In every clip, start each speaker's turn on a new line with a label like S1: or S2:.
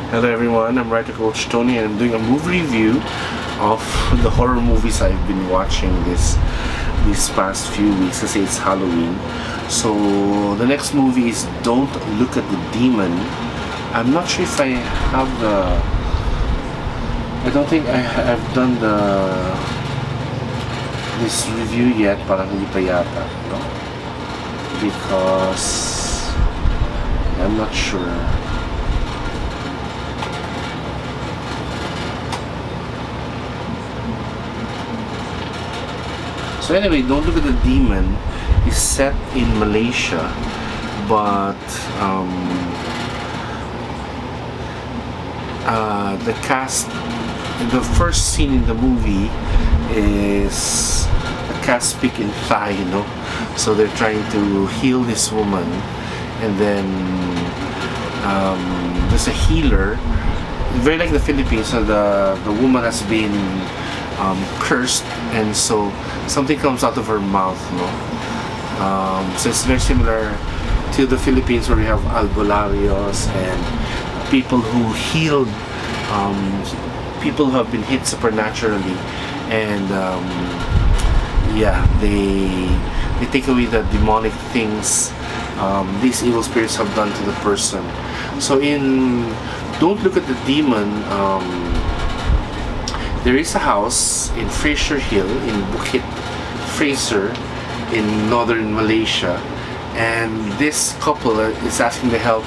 S1: Hello everyone, I'm writer coach Tony and I'm doing a movie review of the horror movies I've been watching these past few weeks. Let's say it's Halloween. So the next movie is Don't Look at the Demon. I'm not sure if I have I don't think I've done this review yet, parang hindi pa yata, no? Because I'm not sure. So anyway, Don't Look at the Demon is set in Malaysia, but the cast, the first scene in the movie is the cast speak in Thai, So they're trying to heal this woman, and then there's a healer, very like the Philippines. So the woman has been cursed, and so something comes out of her mouth, so it's very similar to the Philippines, where we have albolarios and people who healed people who have been hit supernaturally, and they take away the demonic things these evil spirits have done to the person. So in Don't Look at the Demon, there is a house in Fraser Hill in Bukit Fraser in northern Malaysia, and this couple is asking the help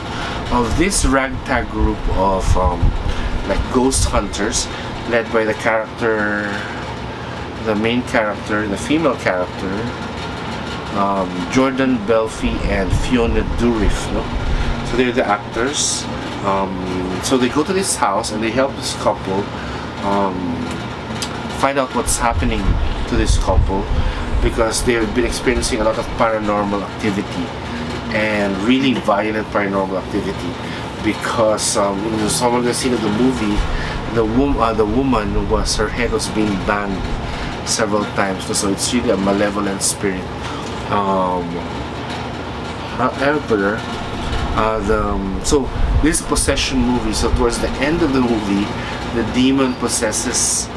S1: of this ragtag group of like ghost hunters, led by the main character, the female character, Jordan Belfi and Fiona Dourif. So they're the actors. So they go to this house and they help this couple find out what's happening to this couple, because they've been experiencing a lot of paranormal activity and really violent paranormal activity, because in some of the scene of the movie, the woman her head was being banged several times, so it's really a malevolent spirit. However, so this is a possession movie. So towards the end of the movie, the demon possesses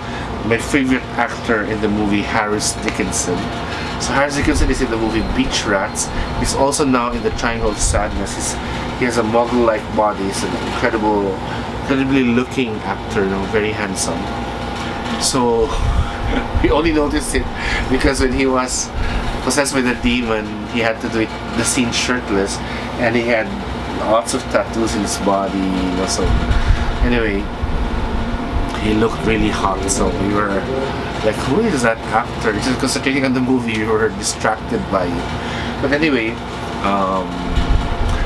S1: my favorite actor in the movie, Harris Dickinson. So Harris Dickinson is in the movie Beach Rats. He's also now in the Triangle of Sadness. He has a model-like body. He's an incredibly looking actor, very handsome. So we only noticed it because when he was possessed by the demon, he had to do the scene shirtless, and he had lots of tattoos in his body, So anyway, he looked really hot, so we were like, who is that actor? Just concentrating on the movie, we were distracted by it. But anyway,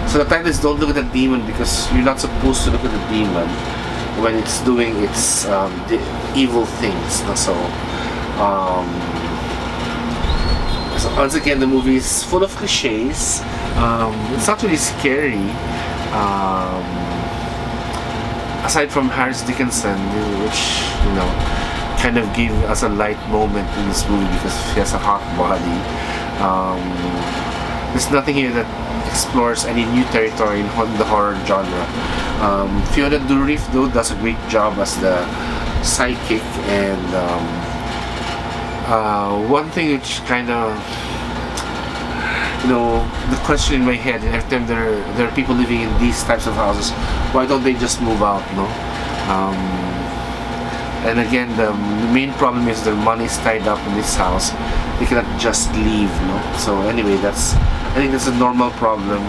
S1: so the title is Don't Look at the Demon, because you're not supposed to look at the demon when it's doing its the evil things. So once again, the movie is full of cliches. It's not really scary. Aside from Harris Dickinson, which kind of gave us a light moment in this movie because she has a hot body. There's nothing here that explores any new territory in the horror genre. Fiona Dourif, though, does a great job as the psychic, and one thing which kind of the question in my head, and every time there are people living in these types of houses, why don't they just move out, and again, the main problem is their money is tied up in this house. They cannot just leave, So anyway, I think that's a normal problem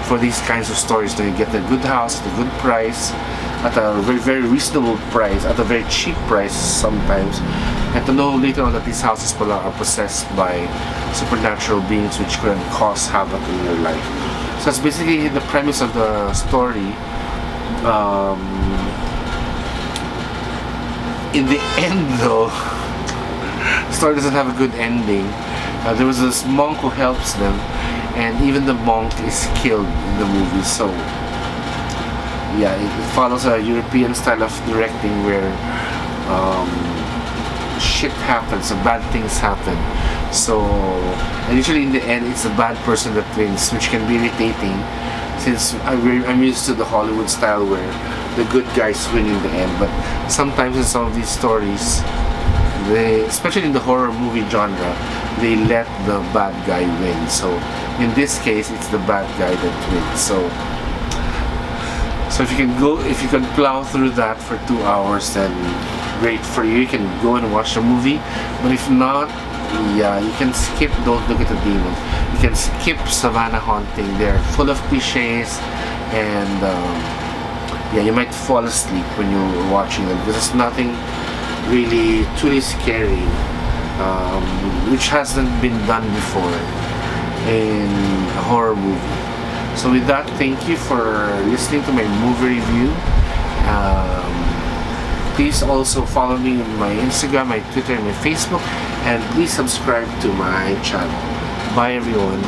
S1: for these kinds of stories. They get a good house at a good price, at a very, very reasonable price, at a very cheap price sometimes, and to know later on that these houses are possessed by supernatural beings which can cause havoc in your life. So that's basically the premise of the story. In the end, though, the story doesn't have a good ending. There was this monk who helps them, and even the monk is killed in the movie. So yeah, it follows a European style of directing where shit happens, and bad things happen. So, and usually in the end, it's the bad person that wins, which can be irritating. since I'm used to the Hollywood style where the good guys win in the end. But sometimes in some of these stories, especially in the horror movie genre, they let the bad guy win. So in this case, it's the bad guy that wins. So if you can plow through that for 2 hours, then great for you. You can go and watch the movie. But if not, yeah, you can skip Don't Look at the Demon. You can skip Savannah Haunting. They're full of cliches, and yeah, you might fall asleep when you're watching them because there's nothing really truly scary, which hasn't been done before in a horror movie. So with that, thank you for listening to my movie review. Please also follow me on my Instagram, my Twitter, and my Facebook, and please subscribe to my channel. Bye everyone.